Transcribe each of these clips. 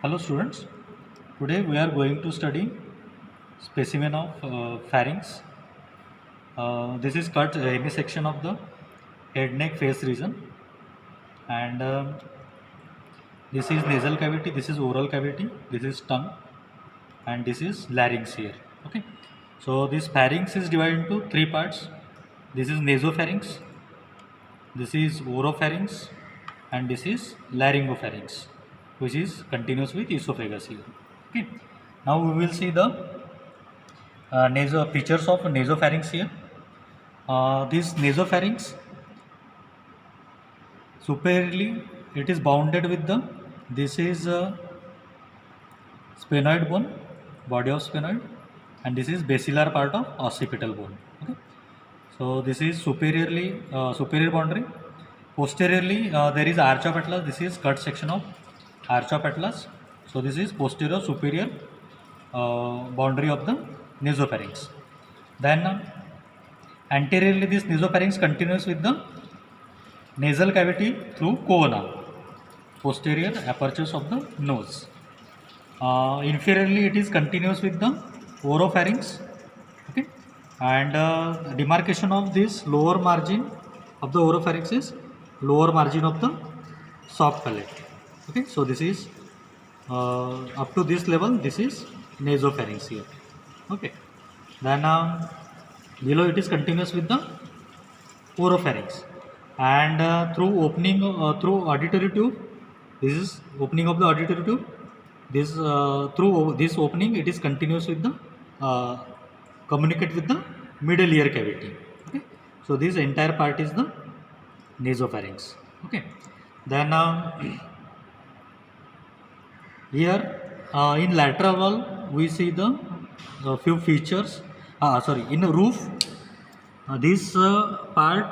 Hello students, today we are going to study specimen of pharynx. This is cut any section of the head neck face region, and this is nasal cavity, this is oral cavity, this is tongue, and this is larynx here. Okay, so this pharynx is divided into three parts. This is nasopharynx, this is oropharynx, and this is laryngopharynx, which is continuous with esophagus here. Okay, now we will see the features of nasopharynx here. This nasopharynx superiorly it is bounded with the this is sphenoid bone, body of sphenoid, and this is basilar part of occipital bone. Okay, so this is superior boundary. Posteriorly there is arch of atlas. This is cut section of arch of atlas. So this is posterior superior boundary of the nasopharynx. Then anteriorly this nasopharynx continues with the nasal cavity through corona, posterior apertures of the nose. Inferiorly it is continuous with the oropharynx. Okay, and demarcation of this lower margin of the oropharynx is lower margin of the soft palate. Okay, so this is up to this level, this is nasopharynx here. Okay, then below it is continuous with the oropharynx, and through opening through auditory tube, this is opening of the auditory tube. This through this opening it is continuous with the communicate with the middle ear cavity. Okay, so this entire part is the nasopharynx. Okay, then here in lateral wall we see the few features. In the roof, this part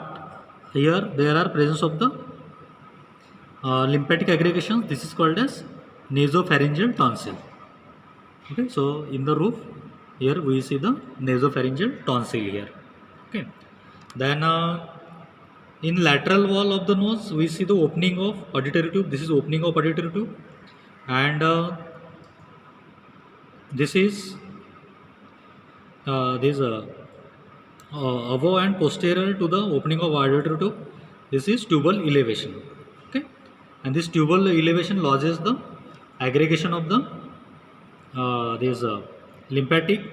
here there are presence of the lymphatic aggregations. This is called as nasopharyngeal tonsil. Okay, so in the roof here we see the nasopharyngeal tonsil here. Okay, then in lateral wall of the nose we see the opening of auditory tube. This is opening of auditory tube, and this is this above and posterior to the opening of auditory tube. This is tubal elevation. Okay, and this tubal elevation lodges the aggregation of the these lymphatic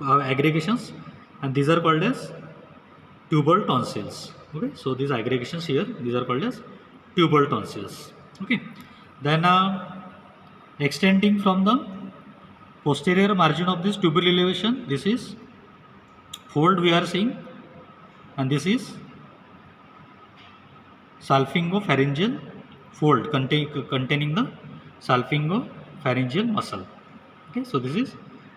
aggregations, and these are called as tubal tonsils. Okay, so these aggregations here, these are called as tubal tonsils. Okay, then extending from the posterior margin of this tubal elevation, this is fold we are seeing, and this is salpingopharyngeal fold containing the salpingopharyngeal muscle. Okay, so this is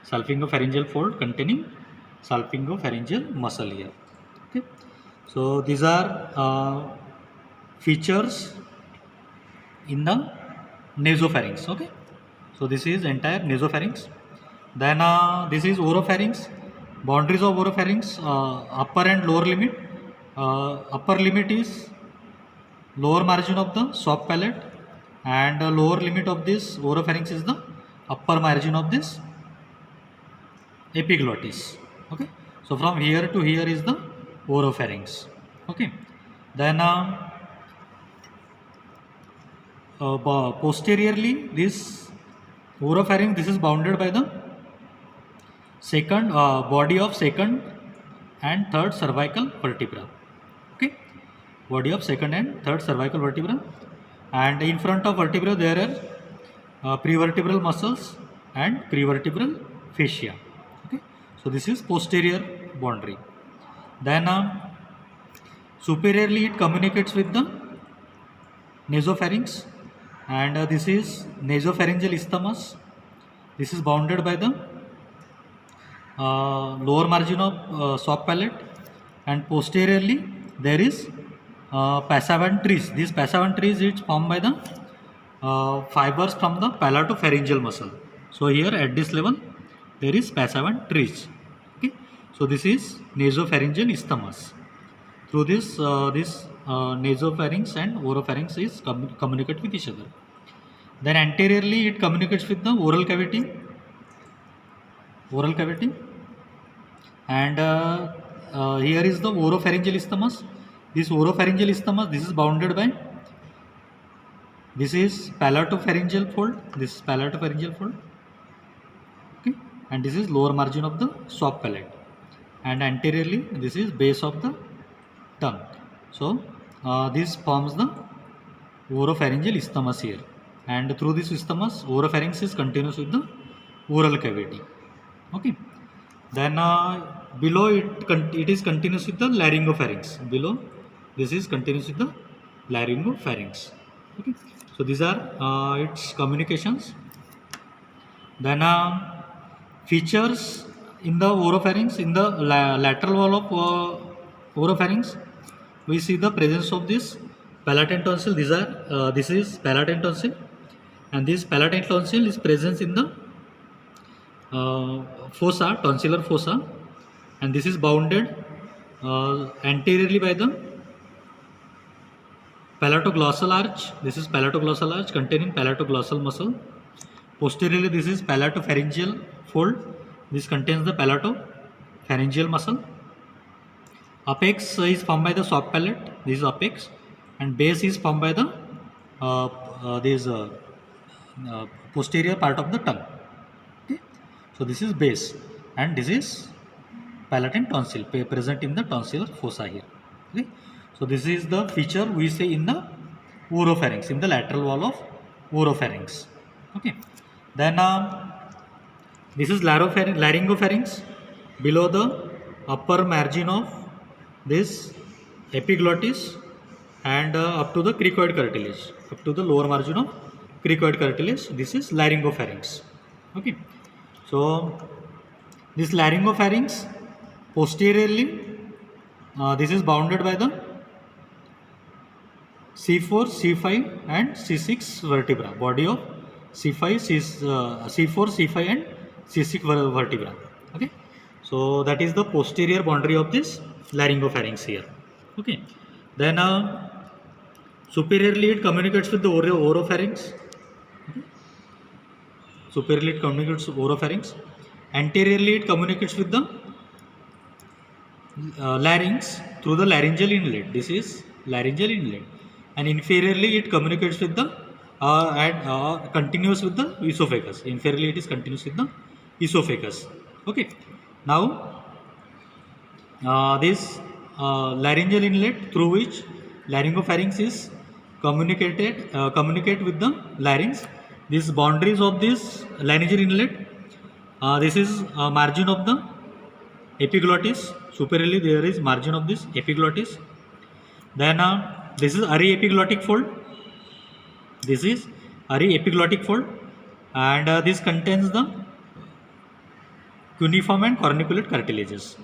salpingopharyngeal fold containing salpingopharyngeal muscle here. Okay, so these are features in the nasopharynx. Okay, so this is entire nasopharynx. Then this is oropharynx. Boundaries of oropharynx, upper and lower limit. Upper limit is lower margin of the soft palate, and lower limit of this oropharynx is the upper margin of this epiglottis. Okay, so from here to here is the oropharynx. Okay, then posteriorly this oropharynx, this is bounded by the second body of second and third cervical vertebra. Okay, body of second and third cervical vertebra, and in front of vertebra there are prevertebral muscles and prevertebral fascia. Okay, so this is posterior boundary. Then superiorly it communicates with the nasopharynx, and this is nasopharyngeal isthmus. This is bounded by the lower margin of soft palate, and posteriorly there is passavant trees. These passavant trees is formed by the fibers from the palatopharyngeal muscle. So here at this level there is passavant trees. Okay, so this is nasopharyngeal isthmus. Through this nasopharynx and oropharynx is communicate with each other. Then anteriorly it communicates with the oral cavity, and here is the oropharyngeal isthmus. This oropharyngeal isthmus, this is bounded by, this is palatopharyngeal fold, okay, and this is lower margin of the soft palate, and anteriorly this is base of the tongue. So this forms the oropharyngeal isthmus here, and through this isthmus oropharynx is continuous with the oral cavity. Okay, then below it is continuous with the laryngopharynx. Below this is continuous with the laryngopharynx. Okay, so these are its communications. Then features in the oropharynx, in the lateral wall of oropharynx, we see the presence of this palatine tonsil. This is palatine tonsil, and this palatine tonsil is present in the fossa, tonsillar fossa, and this is bounded anteriorly by the palatoglossal arch. This is palatoglossal arch containing palatoglossal muscle. Posteriorly, this is palatopharyngeal fold. This contains the palatopharyngeal muscle. Apex is formed by the soft palate. This is apex, and base is formed by the posterior part of the tongue. Okay, so this is base, and this is palatine tonsil present in the tonsillar fossa here. Okay, so this is the feature we see in the oropharynx, in the lateral wall of oropharynx. Okay, then this is laryngopharynx. Below the upper margin of this epiglottis and up to the cricoid cartilage, up to the lower margin of cricoid cartilage, this is laryngopharynx. Okay, so this laryngopharynx posteriorly, this is bounded by the C4, C5 and C6 vertebra, body of C4, C5 and C6 vertebra. Okay, so that is the posterior boundary of this laryngopharynx here. Okay, then superiorly it communicates with the oropharynx. Okay. Superiorly it communicates with oropharynx. Anteriorly it communicates with the larynx through the laryngeal inlet. This is laryngeal inlet, and inferiorly it communicates with the continuous with the esophagus. Inferiorly it is continuous with the esophagus. Okay, now this laryngeal inlet through which laryngopharynx is communicate with the larynx. These boundaries of this laryngeal inlet, this is margin of the epiglottis. Superiorly there is margin of this epiglottis. Then this is aryepiglottic fold. This is aryepiglottic fold, and this contains the cuneiform and corniculate cartilages.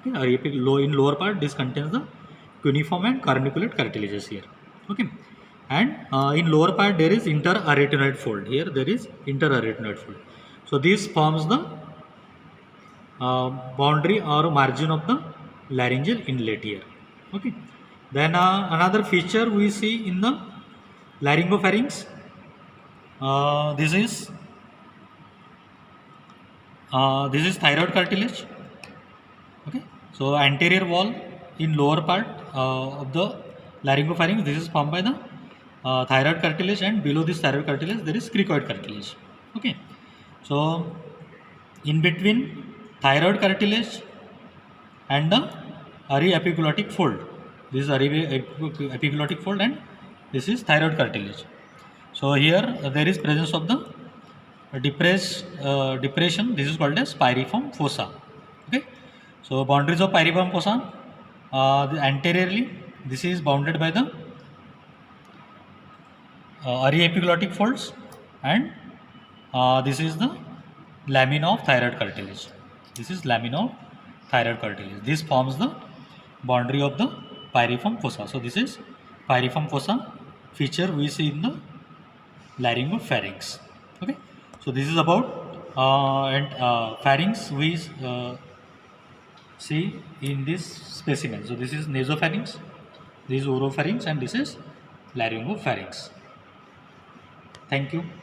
Okay, in lower part this contains the cuneiform and corniculate cartilages here. Okay, and in lower part there is interarytenoid fold. Here there is interarytenoid fold. So this forms the boundary or margin of the laryngeal inlet here. Okay, then another feature we see in the laryngopharynx, this is thyroid cartilage. Okay, so anterior wall in lower part of the laryngopharynx, this is formed by the thyroid cartilage, and below this thyroid cartilage there is cricoid cartilage. Okay, so in between thyroid cartilage and the aryepiglottic fold, this is aryepiglottic fold and this is thyroid cartilage. So here there is presence of the depression. This is called as pyriform fossa. Okay, so boundaries of pyriform fossa, anteriorly this is bounded by the aryepiglottic folds, and this is the lamina of thyroid cartilage. This is lamina of thyroid cartilage. This forms the boundary of the pyriform fossa. So this is pyriform fossa feature we see in the laryngopharynx. Okay, so this is about pharynx we see in this specimen. So this is nasopharynx, this is oropharynx, and this is laryngopharynx. Thank you.